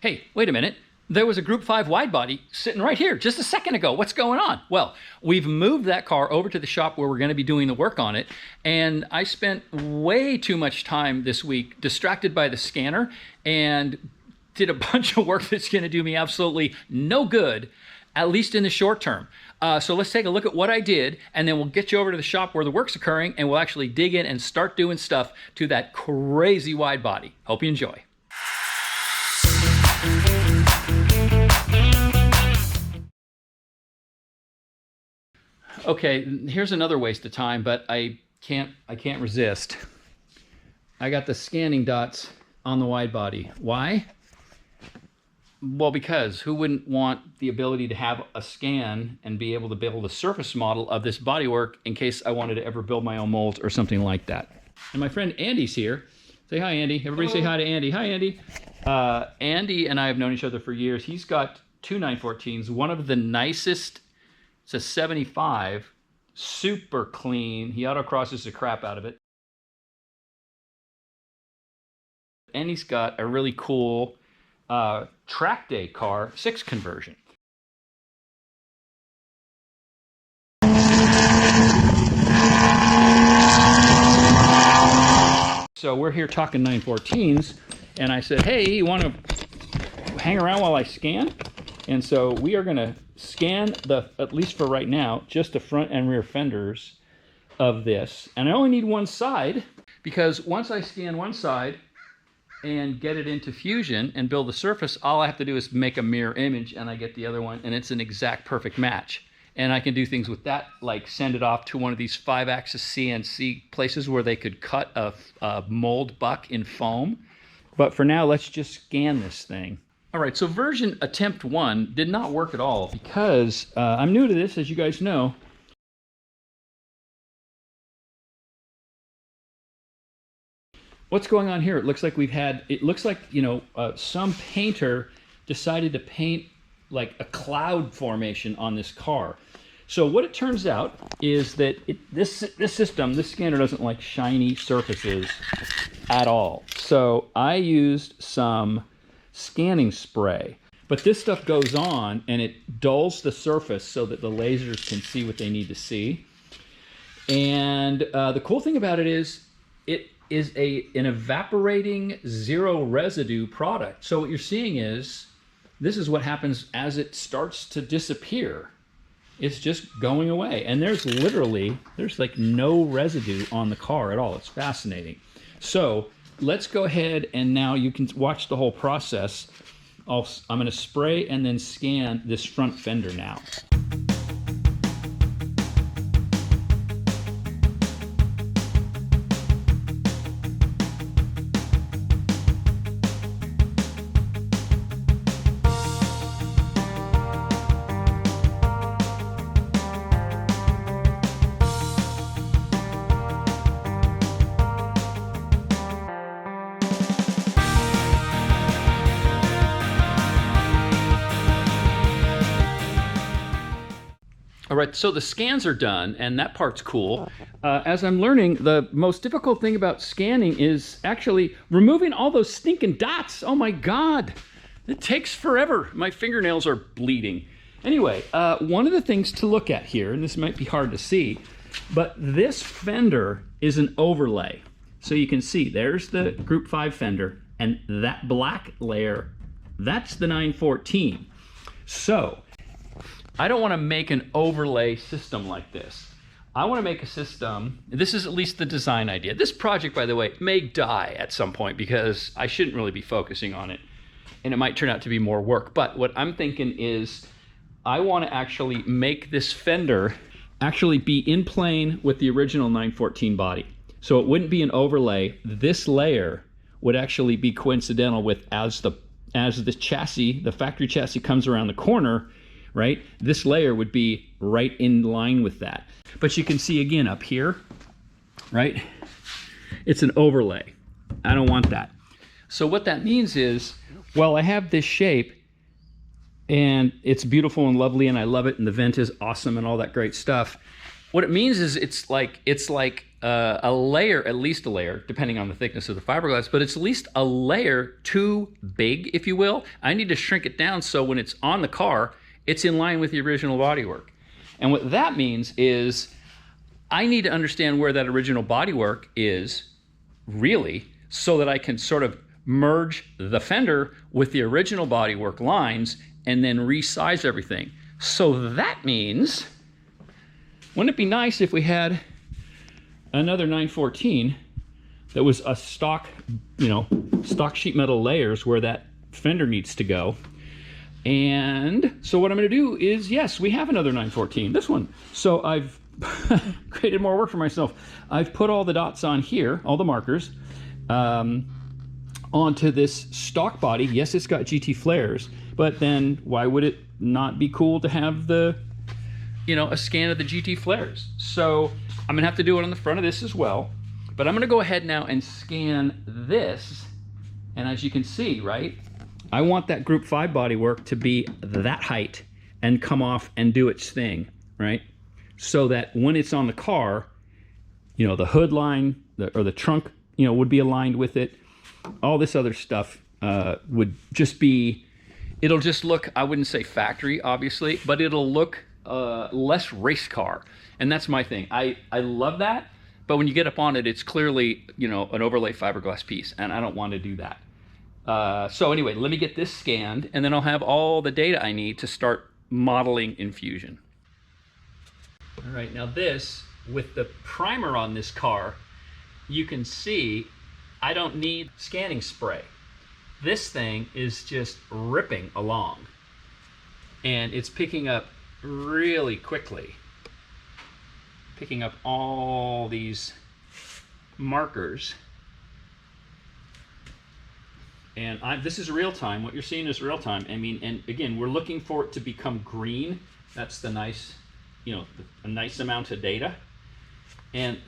Hey, wait a minute. There was a Group 5 wide body sitting right here just a second ago. What's going on? Well, we've moved that car over to the shop where we're going to be doing the work on it. And I spent way too much time this week distracted by the scanner and did a bunch of work that's going to do me absolutely no good, at least in the short term. So let's take a look at what I did, and then we'll get you over to the shop where the work's occurring, and we'll actually dig in and start doing stuff to that crazy wide body. Hope you enjoy. Okay, here's another waste of time, but I can't resist. I got the scanning dots on the wide body. Why? Well, because who wouldn't want the ability to have a scan and be able to build a surface model of this bodywork in case I wanted to ever build my own molds or something like that. And my friend Andy's here. Say hi, Andy. Everybody Hello. Say hi to Andy. Hi, Andy. Andy and I have known each other for years. He's got two 914s. One of the nicest, it's a 75, super clean. He autocrosses the crap out of it. And he's got a really cool track day car 6 conversion. So we're here talking 914s, and I said, hey, you want to hang around while I scan? And so we are going to scan at least for right now, just the front and rear fenders of this. And I only need one side, because once I scan one side and get it into Fusion and build the surface, all I have to do is make a mirror image and I get the other one, and it's an exact perfect match. And I can do things with that, like send it off to one of these 5-axis CNC places where they could cut a mold buck in foam. But for now, let's just scan this thing. All right, so version attempt 1 did not work at all because I'm new to this, as you guys know. What's going on here? It looks like some painter decided to paint like a cloud formation on this car. So what it turns out is that this scanner doesn't like shiny surfaces at all. So I used some scanning spray, but this stuff goes on and it dulls the surface so that the lasers can see what they need to see. And the cool thing about it is an evaporating zero residue product. So what you're seeing is, this is what happens as it starts to disappear. It's just going away. And there's like no residue on the car at all. It's fascinating. So let's go ahead and now you can watch the whole process. I'm going to spray and then scan this front fender now. All right, so the scans are done, and that part's cool. As I'm learning, the most difficult thing about scanning is actually removing all those stinking dots. Oh my God, it takes forever. My fingernails are bleeding. Anyway, one of the things to look at here, and this might be hard to see, but this fender is an overlay. So you can see there's the Group 5 fender, and that black layer, that's the 914. So I don't want to make an overlay system like this. I want to make a system, this is at least the design idea. This project, by the way, may die at some point because I shouldn't really be focusing on it, and it might turn out to be more work. But what I'm thinking is I want to actually make this fender actually be in plane with the original 914 body. So it wouldn't be an overlay. This layer would actually be coincidental with as the chassis, the factory chassis comes around the corner, right? This layer would be right in line with that. But you can see again up here, right? It's an overlay. I don't want that. So what that means is, well, I have this shape and it's beautiful and lovely and I love it and the vent is awesome and all that great stuff. What it means is it's like a layer, at least a layer, depending on the thickness of the fiberglass, but it's at least a layer too big, if you will. I need to shrink it down so when it's on the car, it's in line with the original bodywork. And what that means is I need to understand where that original bodywork is really, so that I can sort of merge the fender with the original bodywork lines and then resize everything. So that means, wouldn't it be nice if we had another 914 that was a stock, stock sheet metal layers where that fender needs to go. And so what I'm going to do is, yes, we have another 914, this one. So I've created more work for myself. I've put all the dots on here, all the markers, onto this stock body. Yes, it's got GT flares, but then why would it not be cool to have the, a scan of the GT flares? So I'm gonna have to do it on the front of this as well, but I'm gonna go ahead now and scan this. And as you can see, right, I want that Group 5 bodywork to be that height and come off and do its thing, right? So that when it's on the car, the hood line or the trunk, would be aligned with it. All this other stuff would just be, it'll just look, I wouldn't say factory, obviously, but it'll look less race car. And that's my thing. I love that, but when you get up on it, it's clearly, an overlay fiberglass piece, and I don't want to do that. So anyway, let me get this scanned, and then I'll have all the data I need to start modeling in Fusion. All right, now this, with the primer on this car, you can see I don't need scanning spray. This thing is just ripping along, and it's picking up really quickly, picking up all these markers. And this is real time. What you're seeing is real time. I mean, and again, we're looking for it to become green. That's the nice, a nice amount of data. And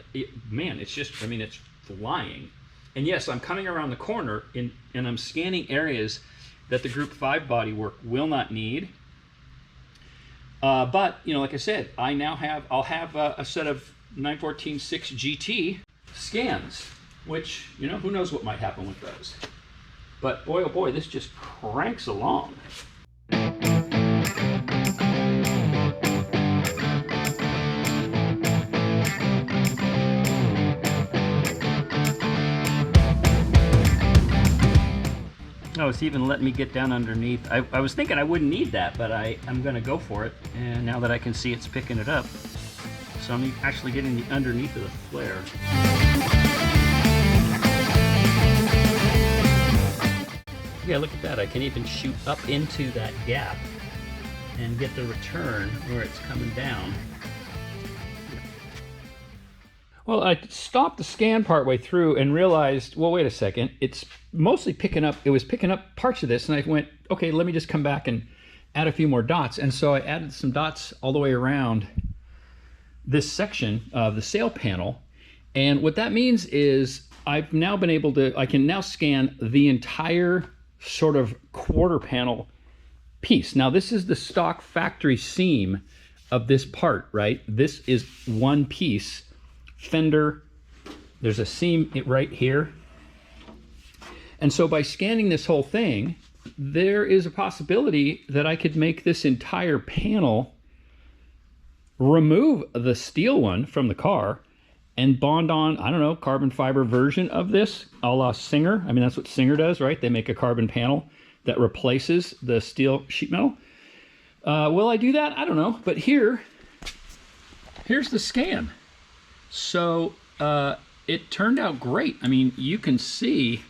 man, it's just, it's flying. And yes, I'm coming around the corner and I'm scanning areas that the Group 5 bodywork will not need. But, like I said, I'll have a set of 914-6 GT scans, which, who knows what might happen with those. But boy, oh boy, this just cranks along. Oh, it's even letting me get down underneath. I was thinking I wouldn't need that, but I'm going to go for it. And now that I can see it's picking it up, so I'm actually getting the underneath of the flare. Yeah, look at that. I can even shoot up into that gap and get the return where it's coming down. Well, I stopped the scan partway through and realized, well, wait a second. It's mostly picking up, it was picking up parts of this, and I went, okay, let me just come back and add a few more dots. And so I added some dots all the way around this section of the sail panel. And what that means is I've now been able to, I can now scan the entire sort of quarter panel piece. Now this is the stock factory seam of this part, right? This is one piece, fender, there's a seam right here. And so by scanning this whole thing, there is a possibility that I could make this entire panel, remove the steel one from the car, and bond on, I don't know, carbon fiber version of this, a la Singer. I mean, that's what Singer does, right? They make a carbon panel that replaces the steel sheet metal. Will I do that? I don't know. But here's the scan. So it turned out great. I mean, you can see,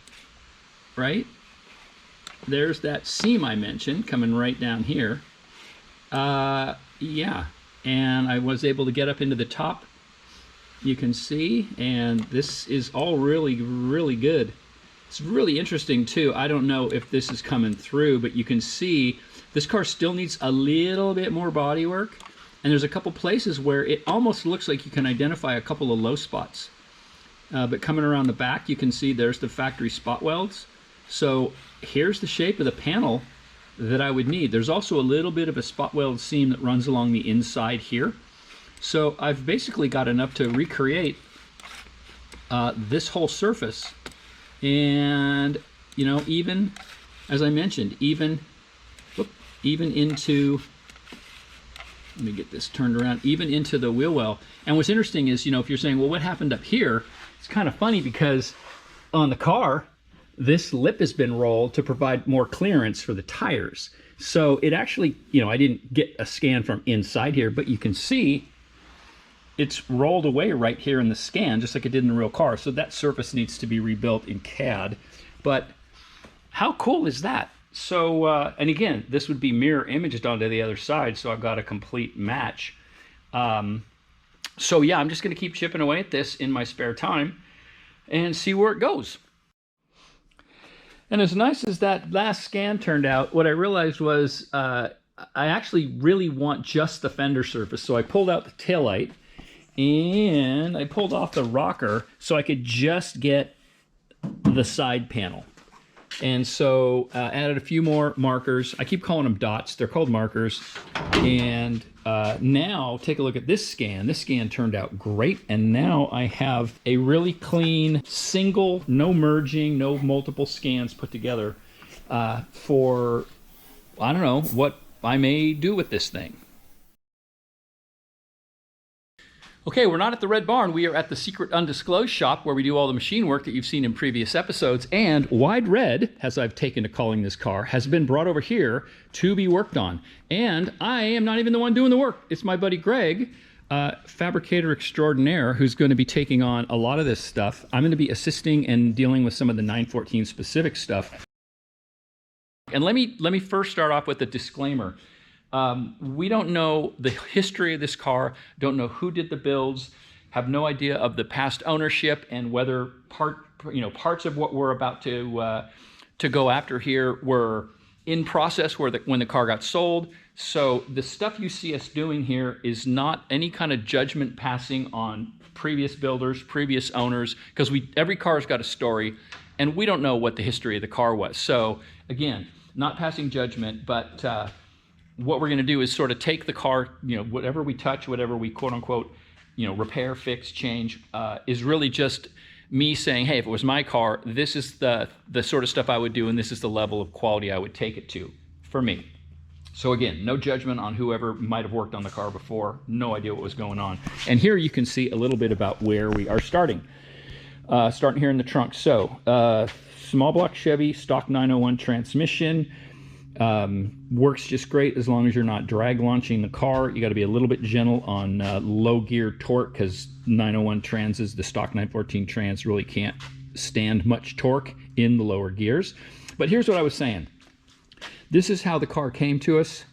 right? There's that seam I mentioned coming right down here. Yeah, and I was able to get up into the top. You can see, and this is all really, really good. It's really interesting too. I don't know if this is coming through, but you can see this car still needs a little bit more body work. And there's a couple places where it almost looks like you can identify a couple of low spots. But coming around the back, you can see there's the factory spot welds. So here's the shape of the panel that I would need. There's also a little bit of a spot weld seam that runs along the inside here. So I've basically got enough to recreate this whole surface. And, you know, even, as I mentioned, even into, let me get this turned around, even into the wheel well. And what's interesting is, you know, if you're saying, well, what happened up here? It's kind of funny because on the car, this lip has been rolled to provide more clearance for the tires. So it actually, you know, I didn't get a scan from inside here, but you can see it's rolled away right here in the scan, just like it did in the real car. So that surface needs to be rebuilt in CAD. But how cool is that? So, and again, this would be mirror imaged onto the other side, so I've got a complete match. So yeah, I'm just gonna keep chipping away at this in my spare time and see where it goes. And as nice as that last scan turned out, what I realized was I actually really want just the fender surface. So I pulled out the taillight and I pulled off the rocker so I could just get the side panel. And so added a few more markers. I keep calling them dots. They're called markers. And now take a look at this scan. This scan turned out great. And now I have a really clean, single, no merging, no multiple scans put together for, I don't know, what I may do with this thing. Okay, we're not at the Red Barn. We are at the secret undisclosed shop where we do all the machine work that you've seen in previous episodes. And Wide Red, as I've taken to calling this car, has been brought over here to be worked on. And I am not even the one doing the work. It's my buddy Greg, fabricator extraordinaire, who's going to be taking on a lot of this stuff. I'm going to be assisting and dealing with some of the 914 specific stuff. And let me first start off with a disclaimer. We don't know the history of this car, don't know who did the builds, have no idea of the past ownership and whether parts of what we're about to go after here were in process when the car got sold. So the stuff you see us doing here is not any kind of judgment passing on previous builders, previous owners, because every car's got a story and we don't know what the history of the car was. So again, not passing judgment, but what we're going to do is sort of take the car, you know, whatever we touch, whatever we quote unquote, you know, repair, fix, change, is really just me saying, hey, if it was my car, this is the sort of stuff I would do, and this is the level of quality I would take it to for me. So again, no judgment on whoever might have worked on the car before, no idea what was going on. And here you can see a little bit about where we are starting. Starting here in the trunk. So small block Chevy, stock 901 transmission. Works just great as long as you're not drag launching the car. You got to be a little bit gentle on low gear torque because 901 transes, the stock 914 trans really can't stand much torque in the lower gears. But here's what I was saying. This is how the car came to us.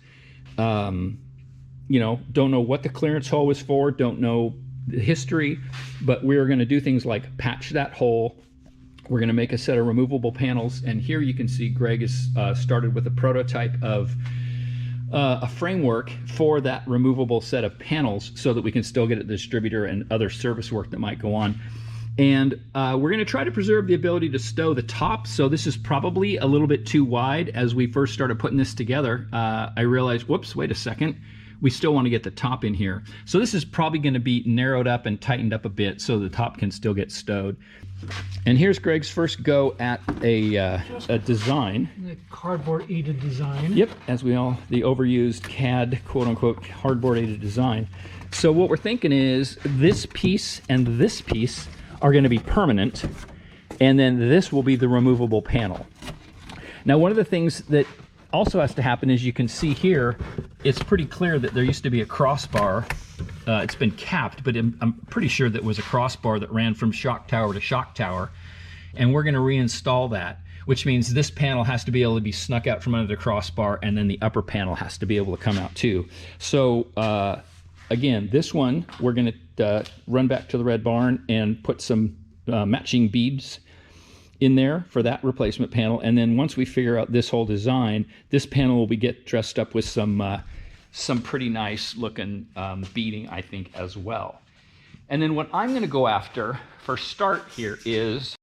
You know, don't know what the clearance hole was for, don't know the history, but we're going to do things like patch that hole. We're going to make a set of removable panels, and here you can see Greg has started with a prototype of a framework for that removable set of panels so that we can still get at the distributor and other service work that might go on. And we're going to try to preserve the ability to stow the top, so this is probably a little bit too wide. As we first started putting this together, I realized, whoops, wait a second, we still want to get the top in here. So this is probably going to be narrowed up and tightened up a bit so the top can still get stowed. And here's Greg's first go at a design. The cardboard aided design. Yep, as we all, the overused CAD, quote unquote, cardboard aided design. So what we're thinking is this piece and this piece are going to be permanent, and then this will be the removable panel. Now, one of the things that also has to happen is you can see here, it's pretty clear that there used to be a crossbar. It's been capped, but I'm pretty sure that was a crossbar that ran from shock tower to shock tower. And we're going to reinstall that, which means this panel has to be able to be snuck out from under the crossbar, and then the upper panel has to be able to come out too. So again, this one, we're going to run back to the Red Barn and put some matching beads in there for that replacement panel. And then once we figure out this whole design, this panel will get dressed up with some pretty nice looking beading, I think, as well. And then what I'm going to go after for start here is,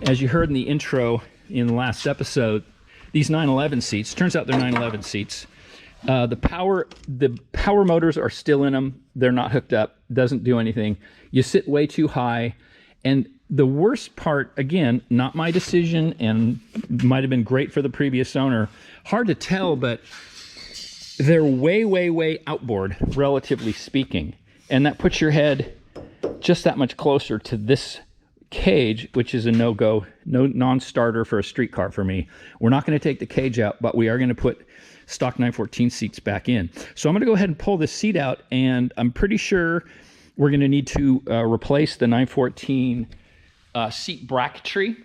as you heard in the intro in the last episode, these 911 seats, turns out they're 911 seats. The power motors are still in them. They're not hooked up. Doesn't do anything. You sit way too high. And the worst part, again, not my decision, and might have been great for the previous owner. Hard to tell, but they're way, way, way outboard, relatively speaking. And that puts your head just that much closer to this cage, which is a no-go, non-starter for a street car for me. We're not going to take the cage out, but we are going to put stock 914 seats back in. So I'm going to go ahead and pull this seat out, and I'm pretty sure we're going to need to replace the 914 seat bracketry.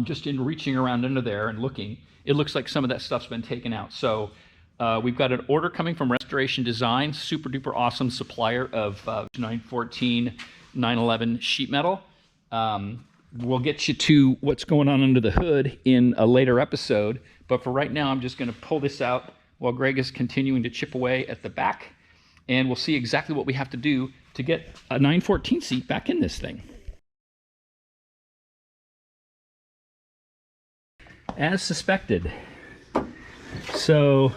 Just in reaching around under there and looking, it looks like some of that stuff's been taken out. So we've got an order coming from Restoration Design, super duper awesome supplier of 914, 911 sheet metal. We'll get you to what's going on under the hood in a later episode, but for right now I'm just going to pull this out while Greg is continuing to chip away at the back, and we'll see exactly what we have to do to get a 914 seat back in this thing. As suspected. So,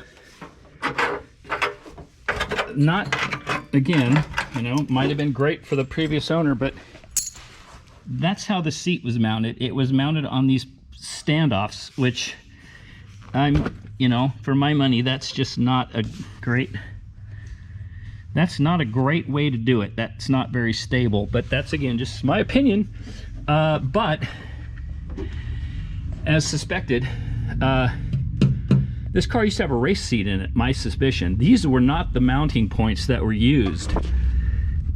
not, again, you know, might have been great for the previous owner, but that's how the seat was mounted. It was mounted on these standoffs, which you know, for my money, that's just not a great, that's not a great way to do it. That's not very stable, but that's, again, just my opinion. But as suspected, this car used to have a race seat in it, my suspicion. These were not the mounting points that were used.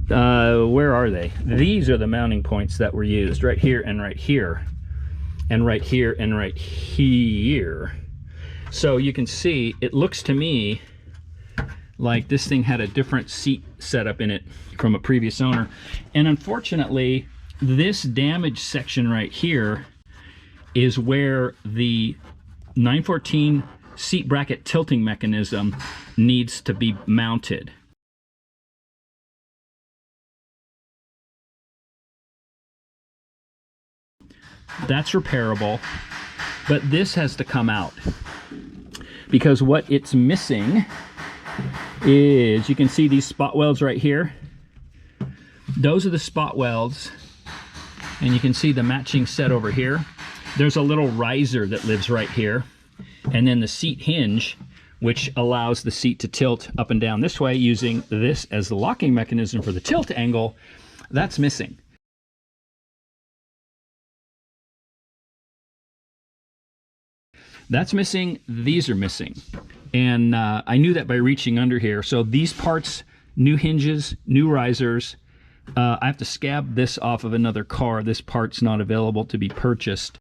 Where are they? These are the mounting points that were used, right here and right here, and right here and right here. So you can see, it looks to me like this thing had a different seat setup in it from a previous owner. And unfortunately, this damaged section right here is where the 914 seat bracket tilting mechanism needs to be mounted. That's repairable, but this has to come out because what it's missing is, you can see these spot welds right here. Those are the spot welds, and you can see the matching set over here. There's a little riser that lives right here, and then the seat hinge, which allows the seat to tilt up and down this way using this as the locking mechanism for the tilt angle. That's missing. That's missing. These are missing. And I knew that by reaching under here. So these parts, new hinges, new risers. I have to scab this off of another car. This part's not available to be purchased.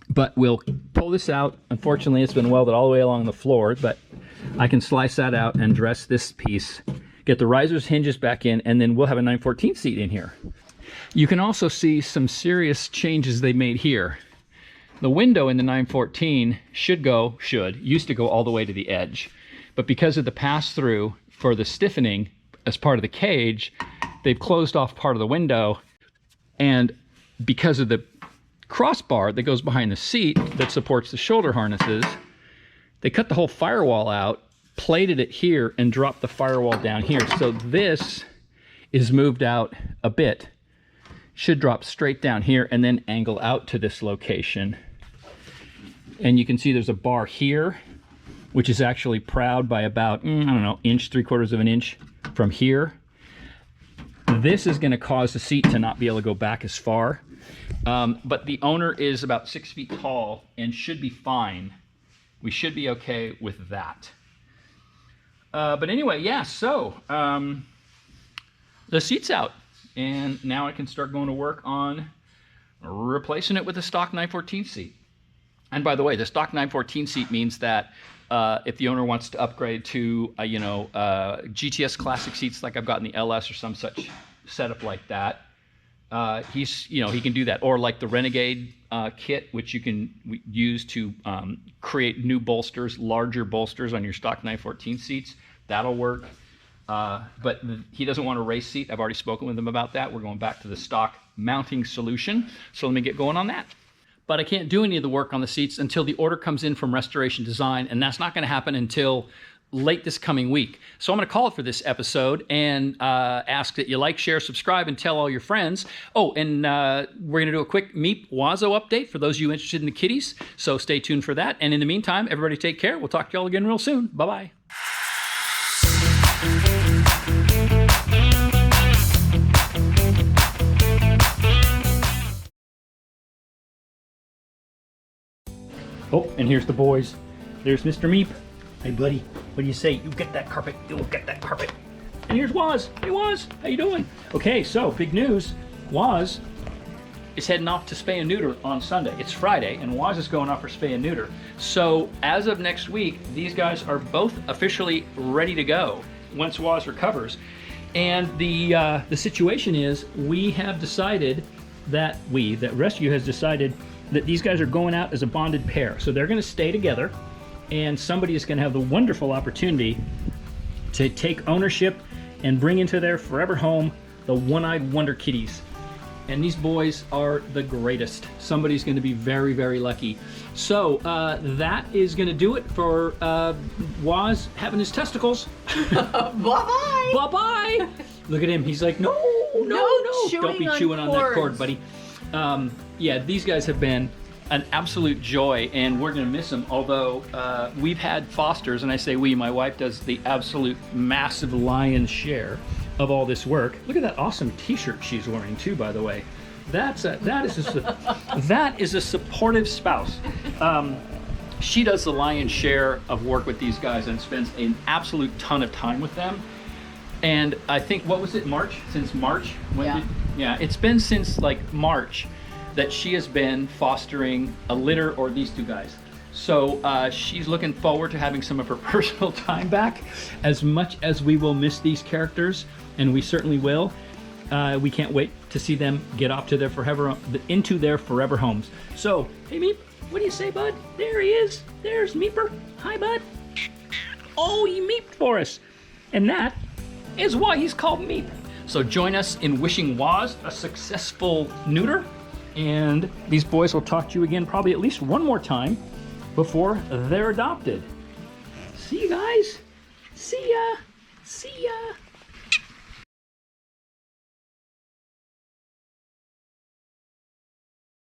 But we'll pull this out. Unfortunately, it's been welded all the way along the floor, but I can slice that out and dress this piece, get the risers, hinges back in, and then we'll have a 914 seat in here. You can also see some serious changes they made here. The window in the 914 used to go all the way to the edge, but because of the pass-through for the stiffening as part of the cage, they've closed off part of the window, and because of the crossbar that goes behind the seat that supports the shoulder harnesses, they cut the whole firewall out, plated it here, and dropped the firewall down here. So this is moved out a bit. Should drop straight down here and then angle out to this location. And you can see there's a bar here, which is actually proud by about, I don't know, inch, 3/4 of an inch from here. This is going to cause the seat to not be able to go back as far. But the owner is about 6 feet tall and should be fine. We should be okay with that. But anyway, yeah, so the seat's out. And now I can start going to work on replacing it with a stock 914 seat. And by the way, the stock 914 seat means that if the owner wants to upgrade to, GTS classic seats like I've got in the LS or some such setup like that, he can do that. Or like the Renegade kit, which you can use to create new bolsters, larger bolsters on your stock 914 seats. That'll work. But he doesn't want a race seat. I've already spoken with him about that. We're going back to the stock mounting solution. So let me get going on that. but I can't do any of the work on the seats until the order comes in from Restoration Design, and that's not going to happen until late this coming week. So I'm going to call it for this episode and ask that you like, share, subscribe, and tell all your friends. Oh, and we're going to do a quick Meep Wazo update for those of you interested in the kitties. So stay tuned for that. And in the meantime, everybody take care. We'll talk to y'all again real soon. Bye-bye. Oh, and here's the boys. There's Mr. Meep. Hey, buddy, what do you say? You get that carpet. You'll get that carpet. And here's Waz. Hey, Waz, how you doing? Okay, so big news. Waz is heading off to spay and neuter on Sunday. It's Friday, and Waz is going off for spay and neuter. So as of next week, these guys are both officially ready to go once Waz recovers. And the situation is, we have decided that Rescue has decided that these guys are going out as a bonded pair. So they're going to stay together, and somebody is going to have the wonderful opportunity to take ownership and bring into their forever home the one-eyed wonder kitties. And these boys are the greatest. Somebody's going to be very, very lucky. So that is going to do it for Waz having his testicles. Bye-bye. Bye-bye. Look at him. He's like, no. Don't be chewing on that cord, buddy. Yeah, these guys have been an absolute joy, and we're going to miss them. Although we've had fosters, and I say we, my wife does the absolute massive lion's share of all this work. Look at that awesome T-shirt she's wearing too, by the way. That is a supportive spouse. She does the lion's share of work with these guys and spends an absolute ton of time with them. And I think, what was it, March? Since March? Yeah, it's been since like March that she has been fostering a litter or these two guys. So she's looking forward to having some of her personal time back. As much as we will miss these characters, and we certainly will, we can't wait to see them get off to their into their forever homes. So, hey Meep, what do you say, bud? There he is. There's Meeper. Hi, bud. Oh, he meeped for us. And that is why he's called Meep. So join us in wishing Waz a successful neuter. And these boys will talk to you again probably at least one more time before they're adopted. See you guys. See ya. See ya.